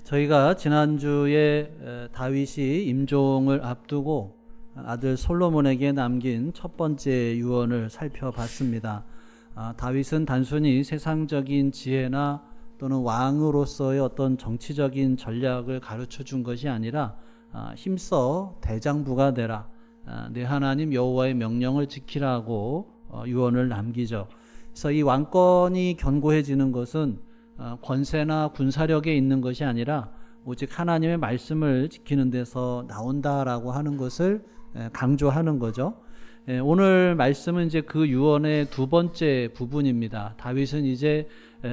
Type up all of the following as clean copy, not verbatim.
저희가 지난주에 다윗이 임종을 앞두고 아들 솔로몬에게 남긴 첫 번째 유언을 살펴봤습니다. 다윗은 단순히 세상적인 지혜나 또는 왕으로서의 어떤 정치적인 전략을 가르쳐 준 것이 아니라 힘써 대장부가 되라, 내 하나님 여호와의 명령을 지키라고 유언을 남기죠. 그래서 이 왕권이 견고해지는 것은 권세나 군사력에 있는 것이 아니라 오직 하나님의 말씀을 지키는 데서 나온다라고 하는 것을 강조하는 거죠. 오늘 말씀은 이제 그 유언의 두 번째 부분입니다. 다윗은 이제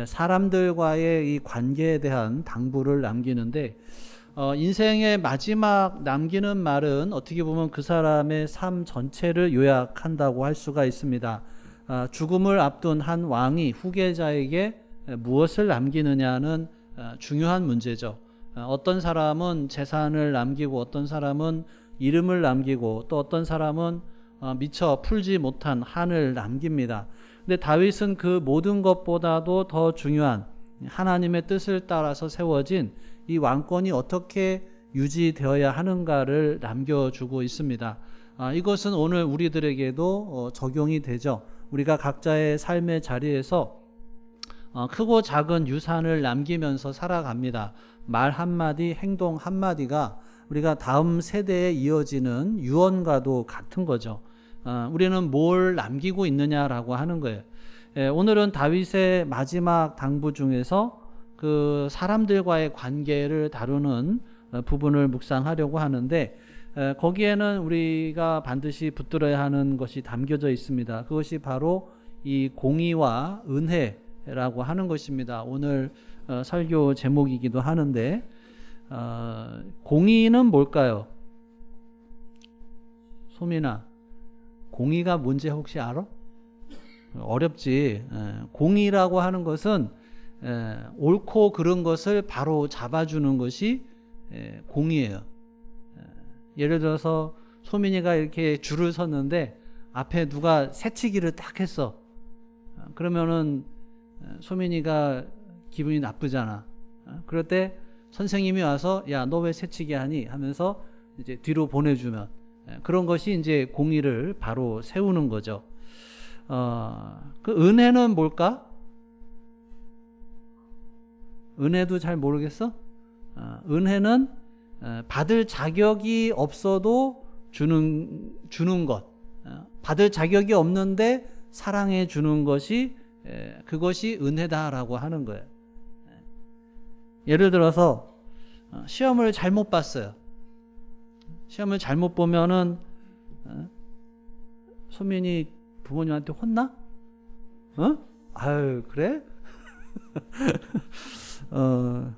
사람들과의 이 관계에 대한 당부를 남기는데, 인생의 마지막 남기는 말은 어떻게 보면 그 사람의 삶 전체를 요약한다고 할 수가 있습니다. 죽음을 앞둔 한 왕이 후계자에게 무엇을 남기느냐는 중요한 문제죠. 어떤 사람은 재산을 남기고, 어떤 사람은 이름을 남기고, 또 어떤 사람은 미처 풀지 못한 한을 남깁니다. 근데 다윗은 그 모든 것보다도 더 중요한 하나님의 뜻을 따라서 세워진 이 왕권이 어떻게 유지되어야 하는가를 남겨주고 있습니다. 이것은 오늘 우리들에게도 적용이 되죠. 우리가 각자의 삶의 자리에서 크고 작은 유산을 남기면서 살아갑니다. 말 한마디, 행동 한마디가 우리가 다음 세대에 이어지는 유언과도 같은 거죠. 우리는 뭘 남기고 있느냐라고 하는 거예요. 오늘은 다윗의 마지막 당부 중에서 그 사람들과의 관계를 다루는 부분을 묵상하려고 하는데, 거기에는 우리가 반드시 붙들어야 하는 것이 담겨져 있습니다. 그것이 바로 이 공의와 은혜라고 하는 것입니다. 오늘 설교 제목이기도 하는데, 공의는 뭘까요? 소민아, 공의가 뭔지 혹시 알아? 어렵지. 공의라고 하는 것은 옳고 그른 것을 바로 잡아주는 것이 공의예요. 예를 들어서 소민이가 이렇게 줄을 섰는데 앞에 누가 새치기를 딱 했어. 그러면은 소민이가 기분이 나쁘잖아. 그럴 때 선생님이 와서 야, 너 왜 새치기 하니? 하면서 이제 뒤로 보내주면 그런 것이 이제 공의를 바로 세우는 거죠. 그 은혜는 뭘까? 은혜도 잘 모르겠어? 은혜는 받을 자격이 없어도 주는 것, 받을 자격이 없는데 사랑해 주는 것이, 그것이 은혜다라고 하는 거예요. 예를 들어서 시험을 잘못 봤어요. 시험을 잘못 보면은 소민이 부모님한테 혼나? 아유, 그래?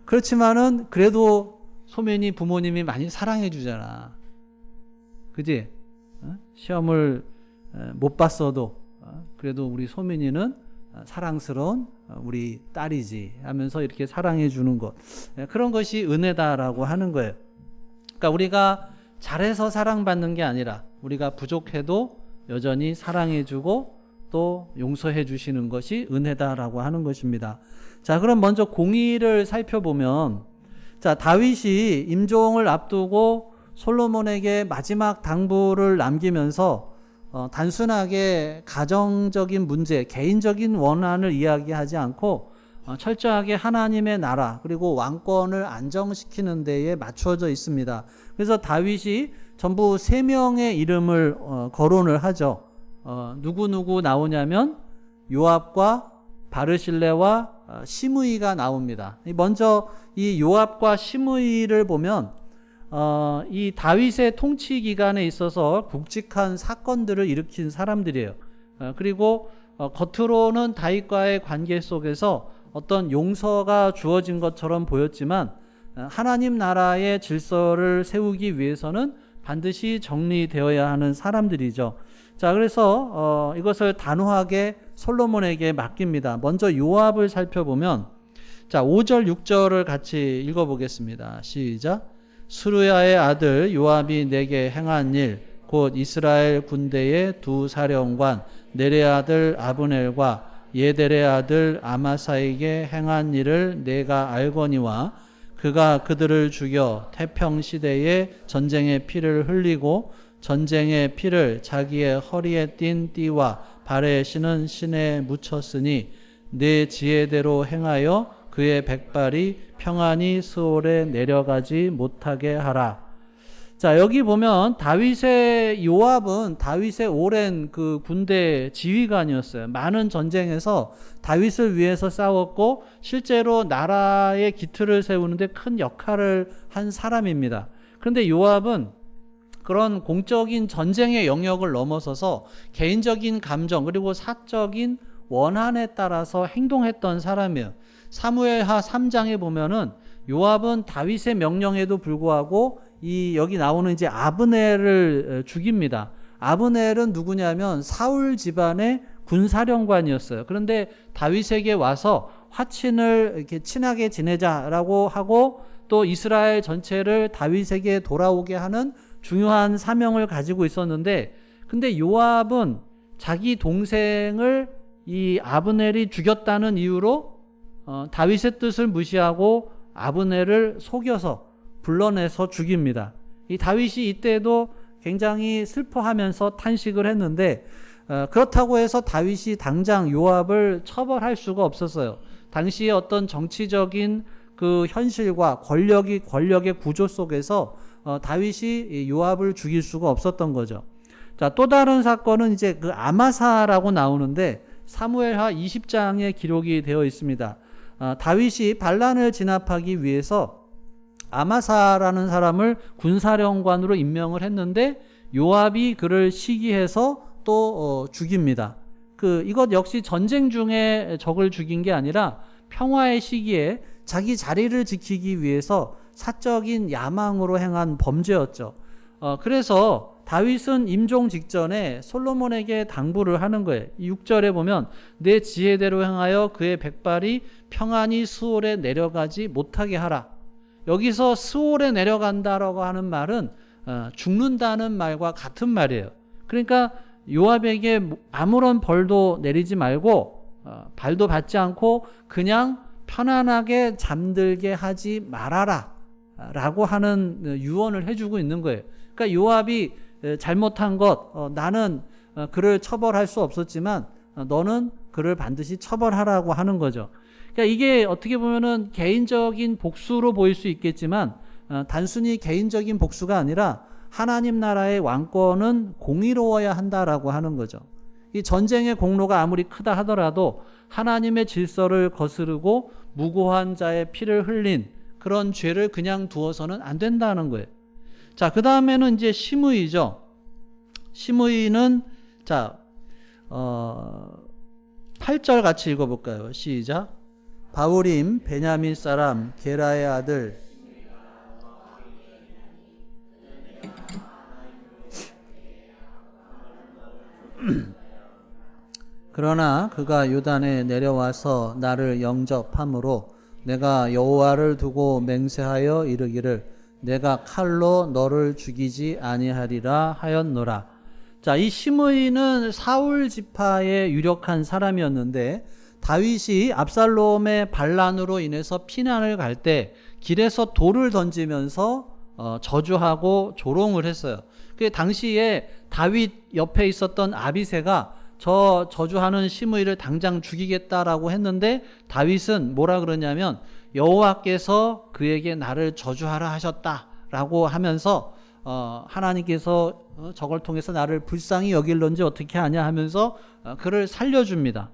그렇지만은 그래도 소민이 부모님이 많이 사랑해 주잖아. 그지? 시험을 못 봤어도 그래도 우리 소민이는 사랑스러운 우리 딸이지 하면서 이렇게 사랑해 주는 것, 그런 것이 은혜다라고 하는 거예요. 그러니까 우리가 잘해서 사랑받는 게 아니라 우리가 부족해도 여전히 사랑해 주고 또 용서해 주시는 것이 은혜다라고 하는 것입니다. 자, 그럼 먼저 공의를 살펴보면, 자, 다윗이 임종을 앞두고 솔로몬에게 마지막 당부를 남기면서 단순하게 가정적인 문제, 개인적인 원한을 이야기하지 않고 철저하게 하나님의 나라 그리고 왕권을 안정시키는 데에 맞춰져 있습니다. 그래서 다윗이 전부 3명의 이름을 거론을 하죠. 누구 나오냐면 요압과 바르실레와 시므이가 나옵니다. 먼저 이 요압과 시므이를 보면 이 다윗의 통치 기간에 있어서 굵직한 사건들을 일으킨 사람들이에요. 그리고 겉으로는 다윗과의 관계 속에서 어떤 용서가 주어진 것처럼 보였지만 하나님 나라의 질서를 세우기 위해서는 반드시 정리되어야 하는 사람들이죠. 자, 그래서 이것을 단호하게 솔로몬에게 맡깁니다. 먼저 요압을 살펴보면, 자, 5절 6절을 같이 읽어보겠습니다. 시작. 스루야의 아들 요압이 내게 행한 일, 곧 이스라엘 군대의 두 사령관 네레 아들 아브넬과 예델의 아들 아마사에게 행한 일을 내가 알거니와 그가 그들을 죽여 태평 시대에 전쟁의 피를 흘리고 전쟁의 피를 자기의 허리에 띤 띠와 발에 신은 신에 묻혔으니 내 지혜대로 행하여 그의 백발이 평안히 스올에 내려가지 못하게 하라. 자, 여기 보면 요압은 다윗의 오랜 그 군대 지휘관이었어요. 많은 전쟁에서 다윗을 위해서 싸웠고 실제로 나라의 기틀을 세우는데 큰 역할을 한 사람입니다. 그런데 요압은 그런 공적인 전쟁의 영역을 넘어서서 개인적인 감정 그리고 사적인 원한에 따라서 행동했던 사람이에요. 사무엘하 3장에 보면은 요압은 다윗의 명령에도 불구하고 여기 나오는 이제 아브넬을 죽입니다. 아브넬은 누구냐면 사울 집안의 군사령관이었어요. 그런데 다윗에게 와서 화친을 이렇게 친하게 지내자라고 하고 또 이스라엘 전체를 다윗에게 돌아오게 하는 중요한 사명을 가지고 있었는데, 근데 요압은 자기 동생을 이 아브넬이 죽였다는 이유로 다윗의 뜻을 무시하고 아브넬을 속여서 불러내서 죽입니다. 이 다윗이 이때도 굉장히 슬퍼하면서 탄식을 했는데 그렇다고 해서 다윗이 당장 요압을 처벌할 수가 없었어요. 당시에 어떤 정치적인 그 현실과 권력의 구조 속에서 다윗이 요압을 죽일 수가 없었던 거죠. 자, 또 다른 사건은 이제 그 아마사라고 나오는데 사무엘하 20장에 기록이 되어 있습니다. 다윗이 반란을 진압하기 위해서 아마사라는 사람을 군사령관으로 임명을 했는데 요압이 그를 시기해서 또 죽입니다. 이것 역시 전쟁 중에 적을 죽인 게 아니라 평화의 시기에 자기 자리를 지키기 위해서 사적인 야망으로 행한 범죄였죠. 그래서 다윗은 임종 직전에 솔로몬에게 당부를 하는 거예요. 6절에 보면 내 지혜대로 행하여 그의 백발이 평안히 스올에 내려가지 못하게 하라. 여기서 스올에 내려간다라고 하는 말은 죽는다는 말과 같은 말이에요. 그러니까 요압에게 아무런 벌도 내리지 말고 발도 받지 않고 그냥 편안하게 잠들게 하지 말아라 라고 하는 유언을 해주고 있는 거예요. 그러니까 요압이 잘못한 것, 나는 그를 처벌할 수 없었지만 너는 그를 반드시 처벌하라고 하는 거죠. 그러니까 이게 어떻게 보면은 개인적인 복수로 보일 수 있겠지만 단순히 개인적인 복수가 아니라 하나님 나라의 왕권은 공의로워야 한다라고 하는 거죠. 이 전쟁의 공로가 아무리 크다 하더라도 하나님의 질서를 거스르고 무고한 자의 피를 흘린 그런 죄를 그냥 두어서는 안 된다는 거예요. 자, 그 다음에는 이제 시므이죠. 시므이는 자 8절 같이 읽어볼까요? 시작. 바울임 베냐민 사람 게라의 아들 그러나 그가 요단에 내려와서 나를 영접함으로 내가 여호와를 두고 맹세하여 이르기를 내가 칼로 너를 죽이지 아니하리라 하였노라. 자, 이 시므이는 사울 지파의 유력한 사람이었는데 다윗이 압살롬의 반란으로 인해서 피난을 갈 때 길에서 돌을 던지면서 저주하고 조롱을 했어요. 그 당시에 다윗 옆에 있었던 아비새가 저 저주하는 시므이를 당장 죽이겠다라고 했는데 다윗은 뭐라 그러냐면 여호와께서 그에게 나를 저주하라 하셨다라고 하면서 하나님께서 저걸 통해서 나를 불쌍히 여길런지 어떻게 하냐 하면서 그를 살려줍니다.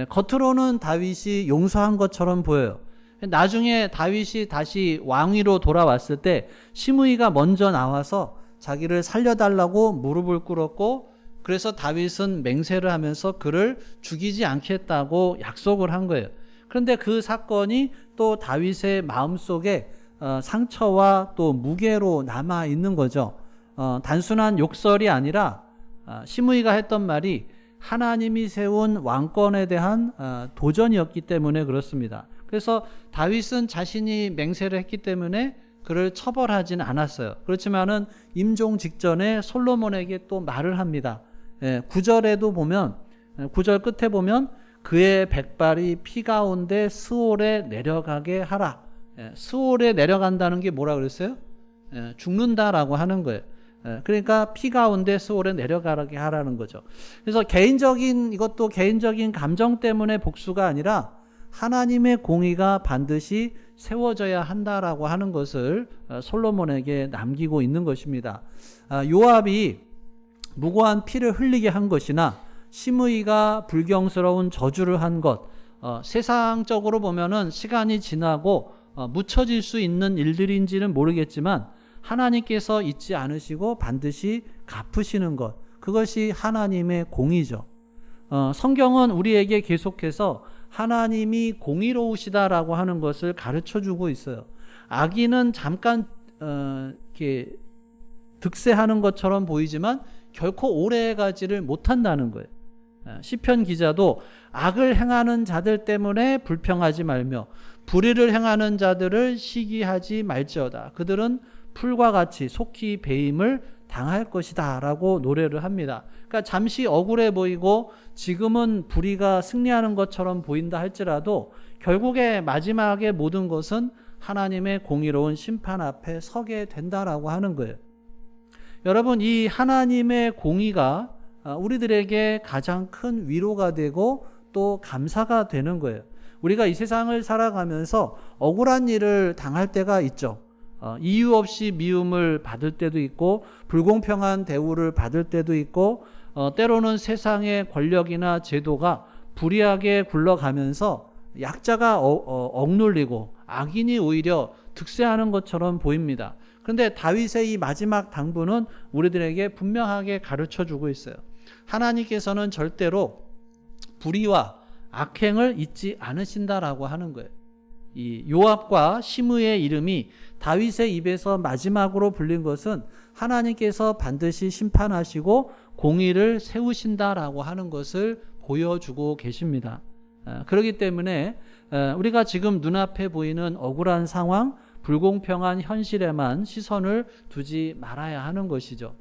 겉으로는 다윗이 용서한 것처럼 보여요. 나중에 다윗이 다시 왕위로 돌아왔을 때 시므이가 먼저 나와서 자기를 살려달라고 무릎을 꿇었고 그래서 다윗은 맹세를 하면서 그를 죽이지 않겠다고 약속을 한 거예요. 그런데 그 사건이 또 다윗의 마음속에 상처와 또 무게로 남아 있는 거죠. 단순한 욕설이 아니라 시므이가 했던 말이 하나님이 세운 왕권에 대한 도전이었기 때문에 그렇습니다. 그래서 다윗은 자신이 맹세를 했기 때문에 그를 처벌하진 않았어요. 그렇지만은 임종 직전에 솔로몬에게 또 말을 합니다. 9절에도 보면 9절 끝에 보면 그의 백발이 피 가운데 스올에 내려가게 하라. 스올에 내려간다는 게 뭐라 그랬어요? 죽는다라고 하는 거예요. 그러니까 피 가운데 스올에 내려가게 하라는 거죠. 그래서 이것도 개인적인 감정 때문에 복수가 아니라 하나님의 공의가 반드시 세워져야 한다라고 하는 것을 솔로몬에게 남기고 있는 것입니다. 요압이 무고한 피를 흘리게 한 것이나 시므이가 불경스러운 저주를 한 것, 세상적으로 보면은 시간이 지나고 묻혀질 수 있는 일들인지는 모르겠지만 하나님께서 잊지 않으시고 반드시 갚으시는 것, 그것이 하나님의 공의죠. 성경은 우리에게 계속해서 하나님이 공의로우시다라고 하는 것을 가르쳐주고 있어요. 악인은 잠깐 이렇게 득세하는 것처럼 보이지만 결코 오래가지를 못한다는 거예요. 시편 기자도 악을 행하는 자들 때문에 불평하지 말며 불의를 행하는 자들을 시기하지 말지어다. 그들은 풀과 같이 속히 배임을 당할 것이다 라고 노래를 합니다. 그러니까 잠시 억울해 보이고 지금은 불의가 승리하는 것처럼 보인다 할지라도 결국에 마지막에 모든 것은 하나님의 공의로운 심판 앞에 서게 된다라고 하는 거예요. 여러분, 이 하나님의 공의가 우리들에게 가장 큰 위로가 되고 또 감사가 되는 거예요. 우리가 이 세상을 살아가면서 억울한 일을 당할 때가 있죠. 이유 없이 미움을 받을 때도 있고 불공평한 대우를 받을 때도 있고 때로는 세상의 권력이나 제도가 불의하게 굴러가면서 약자가 억눌리고 악인이 오히려 득세하는 것처럼 보입니다. 그런데 다윗의 이 마지막 당부는 우리들에게 분명하게 가르쳐주고 있어요. 하나님께서는 절대로 불의와 악행을 잊지 않으신다라고 하는 거예요. 이 요압과 시므의 이름이 다윗의 입에서 마지막으로 불린 것은 하나님께서 반드시 심판하시고 공의를 세우신다라고 하는 것을 보여주고 계십니다. 그렇기 때문에 우리가 지금 눈앞에 보이는 억울한 상황, 불공평한 현실에만 시선을 두지 말아야 하는 것이죠.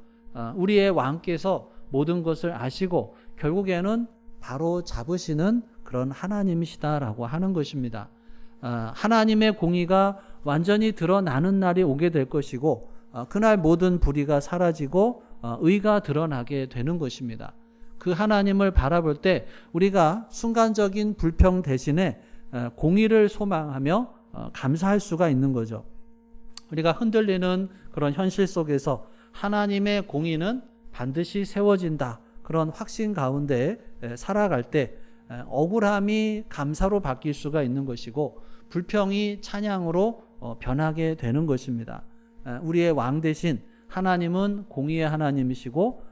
우리의 왕께서 모든 것을 아시고 결국에는 바로 잡으시는 그런 하나님이시다라고 하는 것입니다. 하나님의 공의가 완전히 드러나는 날이 오게 될 것이고 그날 모든 불의가 사라지고 의가 드러나게 되는 것입니다. 그 하나님을 바라볼 때 우리가 순간적인 불평 대신에 공의를 소망하며 감사할 수가 있는 거죠. 우리가 흔들리는 그런 현실 속에서 하나님의 공의는 반드시 세워진다. 그런 확신 가운데 살아갈 때 억울함이 감사로 바뀔 수가 있는 것이고 불평이 찬양으로 변하게 되는 것입니다. 우리의 왕 대신 하나님은 공의의 하나님이시고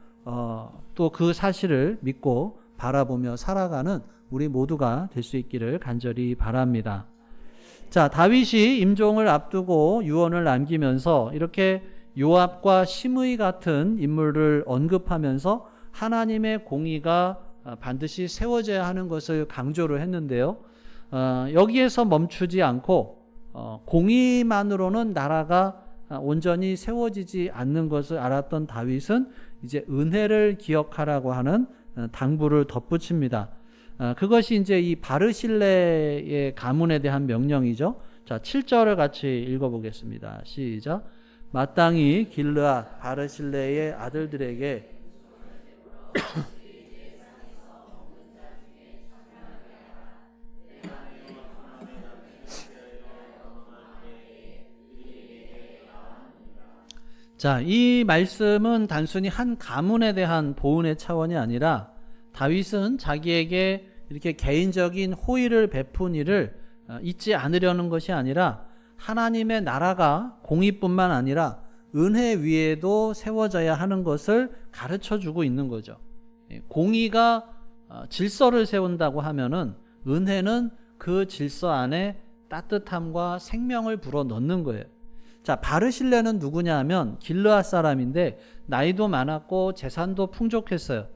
또 그 사실을 믿고 바라보며 살아가는 우리 모두가 될 수 있기를 간절히 바랍니다. 자, 다윗이 임종을 앞두고 유언을 남기면서 이렇게 요압과 시므이 같은 인물을 언급하면서 하나님의 공의가 반드시 세워져야 하는 것을 강조를 했는데요. 여기에서 멈추지 않고 공의만으로는 나라가 온전히 세워지지 않는 것을 알았던 다윗은 이제 은혜를 기억하라고 하는 당부를 덧붙입니다. 그것이 이제 이 바르실레의 가문에 대한 명령이죠. 자, 7절을 같이 읽어보겠습니다. 시작. 마땅히 길르앗 바르실레의 아들들에게 자, 이 말씀은 단순히 한 가문에 대한 보은의 차원이 아니라 다윗은 자기에게 이렇게 개인적인 호의를 베푼 일을 잊지 않으려는 것이 아니라 하나님의 나라가 공의뿐만 아니라 은혜 위에도 세워져야 하는 것을 가르쳐주고 있는 거죠. 공의가 질서를 세운다고 하면은 은혜는 그 질서 안에 따뜻함과 생명을 불어넣는 거예요. 자, 바르실레는 누구냐 하면 길르앗 사람인데 나이도 많았고 재산도 풍족했어요.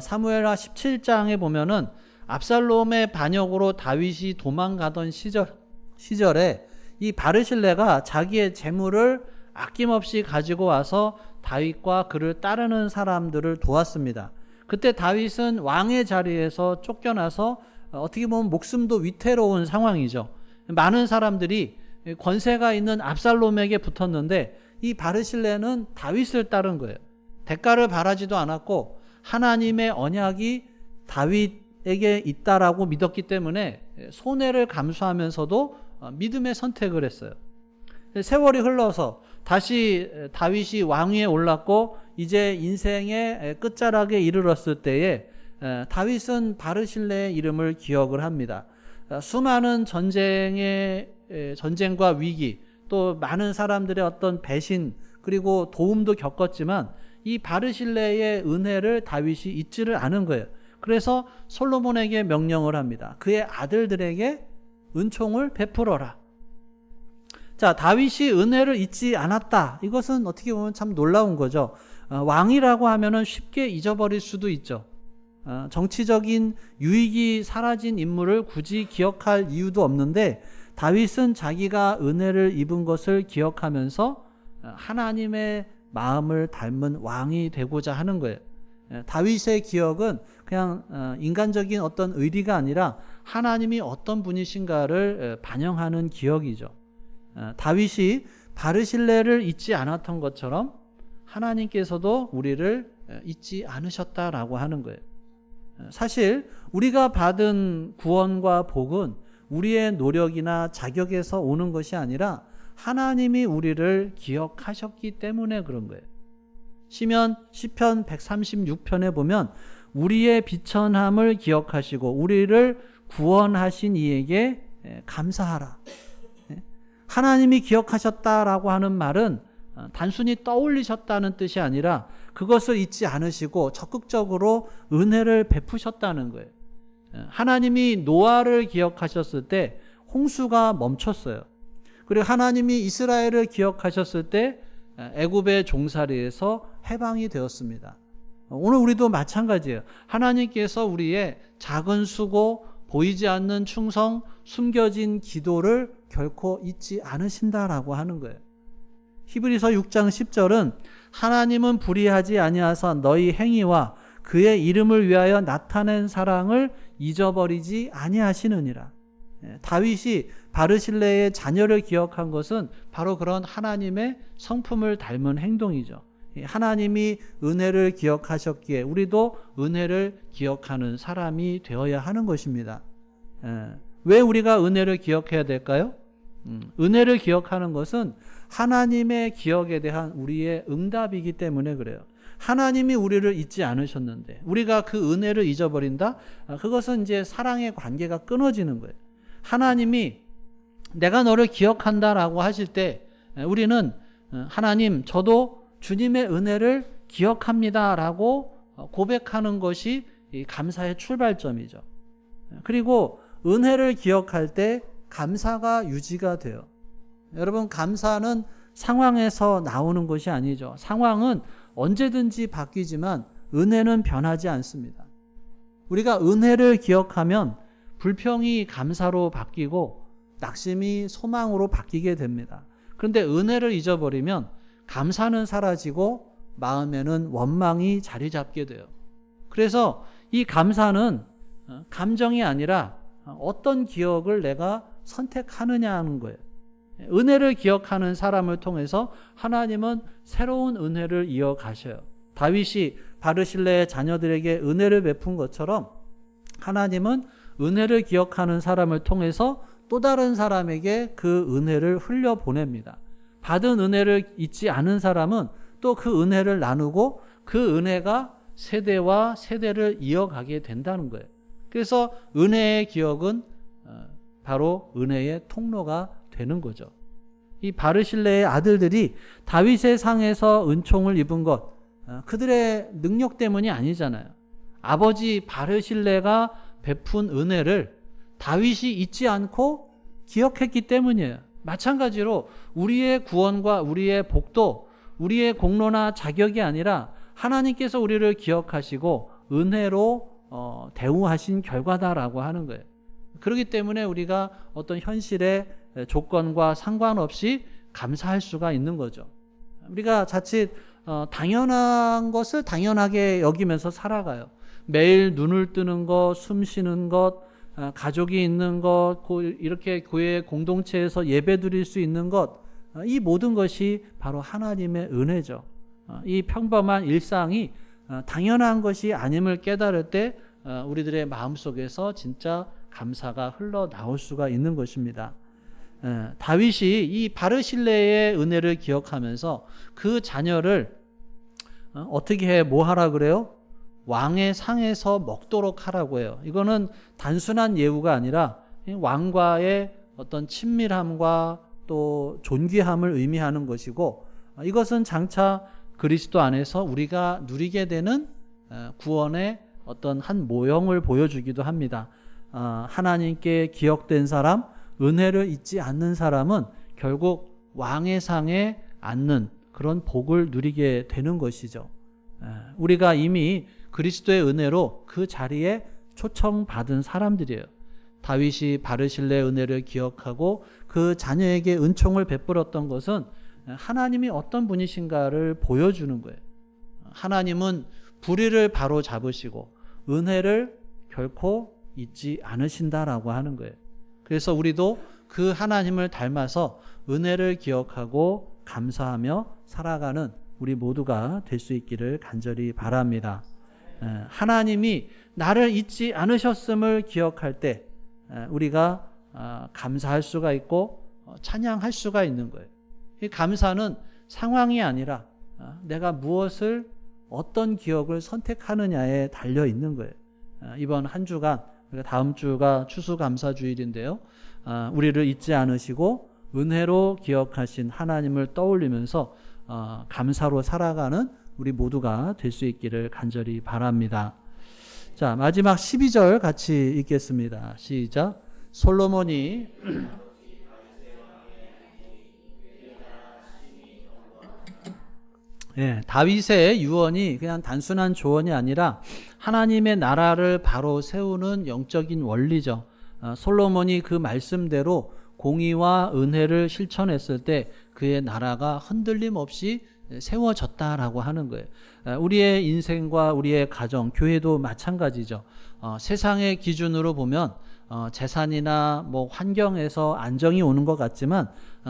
사무엘하 17장에 보면은 압살롬의 반역으로 다윗이 도망가던 시절에 이 바르실레가 자기의 재물을 아낌없이 가지고 와서 다윗과 그를 따르는 사람들을 도왔습니다. 그때 다윗은 왕의 자리에서 쫓겨나서 어떻게 보면 목숨도 위태로운 상황이죠. 많은 사람들이 권세가 있는 압살롬에게 붙었는데 이 바르실레는 다윗을 따른 거예요. 대가를 바라지도 않았고 하나님의 언약이 다윗에게 있다라고 믿었기 때문에 손해를 감수하면서도 믿음의 선택을 했어요. 세월이 흘러서 다시 다윗이 왕위에 올랐고 이제 인생의 끝자락에 이르렀을 때에 다윗은 바르실레의 이름을 기억을 합니다. 수많은 전쟁과 위기, 또 많은 사람들의 어떤 배신 그리고 도움도 겪었지만 이 바르실레의 은혜를 다윗이 잊지를 않은 거예요. 그래서 솔로몬에게 명령을 합니다. 그의 아들들에게 은총을 베풀어라. 자, 다윗이 은혜를 잊지 않았다. 이것은 어떻게 보면 참 놀라운 거죠. 왕이라고 하면은 쉽게 잊어버릴 수도 있죠. 정치적인 유익이 사라진 인물을 굳이 기억할 이유도 없는데 다윗은 자기가 은혜를 입은 것을 기억하면서 하나님의 마음을 닮은 왕이 되고자 하는 거예요. 다윗의 기억은 그냥 인간적인 어떤 의리가 아니라 하나님이 어떤 분이신가를 반영하는 기억이죠. 다윗이 바르실레를 잊지 않았던 것처럼 하나님께서도 우리를 잊지 않으셨다라고 하는 거예요. 사실 우리가 받은 구원과 복은 우리의 노력이나 자격에서 오는 것이 아니라 하나님이 우리를 기억하셨기 때문에 그런 거예요. 시편 136편에 보면 우리의 비천함을 기억하시고 우리를 구원하신 이에게 감사하라. 하나님이 기억하셨다라고 하는 말은 단순히 떠올리셨다는 뜻이 아니라 그것을 잊지 않으시고 적극적으로 은혜를 베푸셨다는 거예요. 하나님이 노아를 기억하셨을 때 홍수가 멈췄어요. 그리고 하나님이 이스라엘을 기억하셨을 때 애굽의 종살이에서 해방이 되었습니다. 오늘 우리도 마찬가지예요. 하나님께서 우리의 작은 수고, 보이지 않는 충성, 숨겨진 기도를 결코 잊지 않으신다라고 하는 거예요. 히브리서 6장 10절은 하나님은 불의하지 아니하사 너희 행위와 그의 이름을 위하여 나타낸 사랑을 잊어버리지 아니하시느니라. 다윗이 바르실레의 자녀를 기억한 것은 바로 그런 하나님의 성품을 닮은 행동이죠. 하나님이 은혜를 기억하셨기에 우리도 은혜를 기억하는 사람이 되어야 하는 것입니다. 왜 우리가 은혜를 기억해야 될까요? 은혜를 기억하는 것은 하나님의 기억에 대한 우리의 응답이기 때문에 그래요. 하나님이 우리를 잊지 않으셨는데 우리가 그 은혜를 잊어버린다? 그것은 이제 사랑의 관계가 끊어지는 거예요. 하나님이 내가 너를 기억한다라고 하실 때 우리는 하나님 저도 주님의 은혜를 기억합니다라고 고백하는 것이 감사의 출발점이죠. 그리고 은혜를 기억할 때 감사가 유지가 돼요. 여러분, 감사는 상황에서 나오는 것이 아니죠. 상황은 언제든지 바뀌지만 은혜는 변하지 않습니다. 우리가 은혜를 기억하면 불평이 감사로 바뀌고 낙심이 소망으로 바뀌게 됩니다. 그런데 은혜를 잊어버리면 감사는 사라지고 마음에는 원망이 자리 잡게 돼요. 그래서 이 감사는 감정이 아니라 어떤 기억을 내가 선택하느냐 하는 거예요. 은혜를 기억하는 사람을 통해서 하나님은 새로운 은혜를 이어가셔요. 다윗이 바르실레의 자녀들에게 은혜를 베푼 것처럼 하나님은 은혜를 기억하는 사람을 통해서 또 다른 사람에게 그 은혜를 흘려보냅니다. 받은 은혜를 잊지 않은 사람은 또 그 은혜를 나누고 그 은혜가 세대와 세대를 이어가게 된다는 거예요. 그래서 은혜의 기억은 바로 은혜의 통로가 되는 거죠. 이 바르실레의 아들들이 다윗의 상에서 은총을 입은 것, 그들의 능력 때문이 아니잖아요. 아버지 바르실레가 베푼 은혜를 다윗이 잊지 않고 기억했기 때문이에요. 마찬가지로 우리의 구원과 우리의 복도 우리의 공로나 자격이 아니라 하나님께서 우리를 기억하시고 은혜로 대우하신 결과다라고 하는 거예요. 그렇기 때문에 우리가 어떤 현실의 조건과 상관없이 감사할 수가 있는 거죠. 우리가 자칫 당연한 것을 당연하게 여기면서 살아가요. 매일 눈을 뜨는 것, 숨 쉬는 것, 가족이 있는 것, 이렇게 교회 공동체에서 예배 드릴 수 있는 것, 이 모든 것이 바로 하나님의 은혜죠. 이 평범한 일상이 당연한 것이 아님을 깨달을 때 우리들의 마음속에서 진짜 감사가 흘러나올 수가 있는 것입니다. 다윗이 이 바르실레의 은혜를 기억하면서 그 자녀를 어떻게 해, 뭐 하라 그래요? 왕의 상에서 먹도록 하라고 해요. 이거는 단순한 예우가 아니라 왕과의 어떤 친밀함과 또 존귀함을 의미하는 것이고, 이것은 장차 그리스도 안에서 우리가 누리게 되는 구원의 어떤 한 모형을 보여주기도 합니다. 하나님께 기억된 사람, 은혜를 잊지 않는 사람은 결국 왕의 상에 앉는 그런 복을 누리게 되는 것이죠. 우리가 이미 그리스도의 은혜로 그 자리에 초청받은 사람들이에요. 다윗이 바르실레의 은혜를 기억하고 그 자녀에게 은총을 베풀었던 것은 하나님이 어떤 분이신가를 보여주는 거예요. 하나님은 불의를 바로 잡으시고 은혜를 결코 잊지 않으신다라고 하는 거예요. 그래서 우리도 그 하나님을 닮아서 은혜를 기억하고 감사하며 살아가는 우리 모두가 될 수 있기를 간절히 바랍니다. 하나님이 나를 잊지 않으셨음을 기억할 때 우리가 감사할 수가 있고 찬양할 수가 있는 거예요. 이 감사는 상황이 아니라 내가 무엇을, 어떤 기억을 선택하느냐에 달려 있는 거예요. 이번 한 주간, 다음 주가 추수감사주일인데요. 우리를 잊지 않으시고 은혜로 기억하신 하나님을 떠올리면서 감사로 살아가는 우리 모두가 될 수 있기를 간절히 바랍니다. 자, 마지막 12절 같이 읽겠습니다. 시작. 솔로몬이 다윗의 유언이 그냥 단순한 조언이 아니라 하나님의 나라를 바로 세우는 영적인 원리죠. 솔로몬이 그 말씀대로 공의와 은혜를 실천했을 때 그의 나라가 흔들림 없이 세워졌다라고 하는 거예요. 우리의 인생과 우리의 가정, 교회도 마찬가지죠. 세상의 기준으로 보면 재산이나 뭐 환경에서 안정이 오는 것 같지만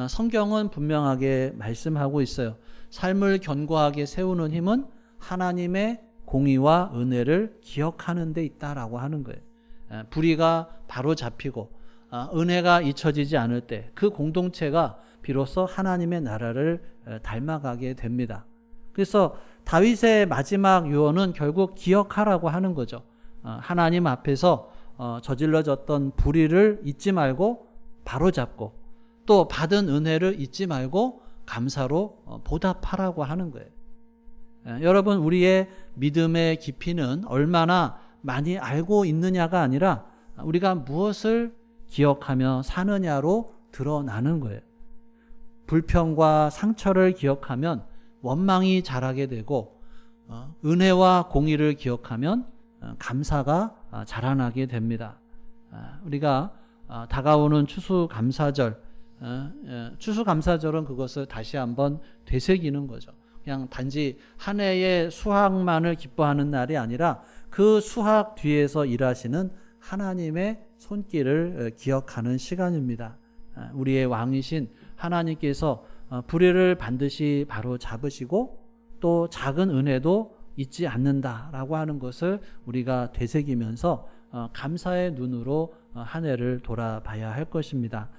성경은 분명하게 말씀하고 있어요. 삶을 견고하게 세우는 힘은 하나님의 공의와 은혜를 기억하는 데 있다라고 하는 거예요. 불의가 바로 잡히고 은혜가 잊혀지지 않을 때 그 공동체가 비로소 하나님의 나라를 닮아가게 됩니다. 그래서 다윗의 마지막 유언은 결국 기억하라고 하는 거죠. 하나님 앞에서 저질러졌던 불의를 잊지 말고 바로잡고 또 받은 은혜를 잊지 말고 감사로 보답하라고 하는 거예요. 여러분, 우리의 믿음의 깊이는 얼마나 많이 알고 있느냐가 아니라 우리가 무엇을 기억하며 사느냐로 드러나는 거예요. 불평과 상처를 기억하면 원망이 자라게 되고 은혜와 공의를 기억하면 감사가 자라나게 됩니다. 우리가 다가오는 추수감사절, 추수감사절은 그것을 다시 한번 되새기는 거죠. 그냥 단지 한 해의 수확만을 기뻐하는 날이 아니라 그 수확 뒤에서 일하시는 하나님의 손길을 기억하는 시간입니다. 우리의 왕이신 하나님께서 불의를 반드시 바로 잡으시고 또 작은 은혜도 잊지 않는다라고 하는 것을 우리가 되새기면서 감사의 눈으로 한 해를 돌아봐야 할 것입니다.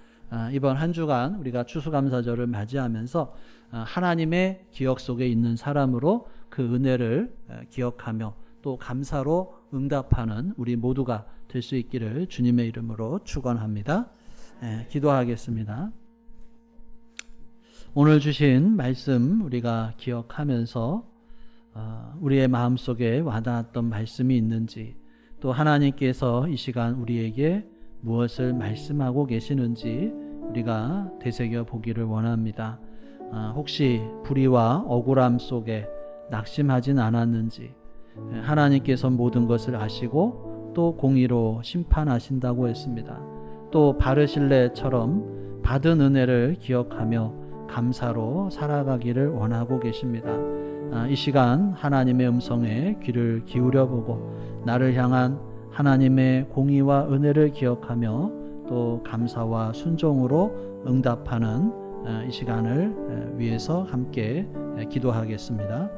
이번 한 주간 우리가 추수감사절을 맞이하면서 하나님의 기억 속에 있는 사람으로 그 은혜를 기억하며 또 감사로 응답하는 우리 모두가 될 수 있기를 주님의 이름으로 축원합니다. 기도하겠습니다. 오늘 주신 말씀 우리가 기억하면서 우리의 마음속에 와닿았던 말씀이 있는지, 또 하나님께서 이 시간 우리에게 무엇을 말씀하고 계시는지 우리가 되새겨 보기를 원합니다. 혹시 불의와 억울함 속에 낙심하진 않았는지, 하나님께서 모든 것을 아시고 또 공의로 심판하신다고 했습니다. 또 바르실레처럼 받은 은혜를 기억하며 감사로 살아가기를 원하고 계십니다. 이 시간 하나님의 음성에 귀를 기울여 보고 나를 향한 하나님의 공의와 은혜를 기억하며 또 감사와 순종으로 응답하는 이 시간을 위해서 함께 기도하겠습니다.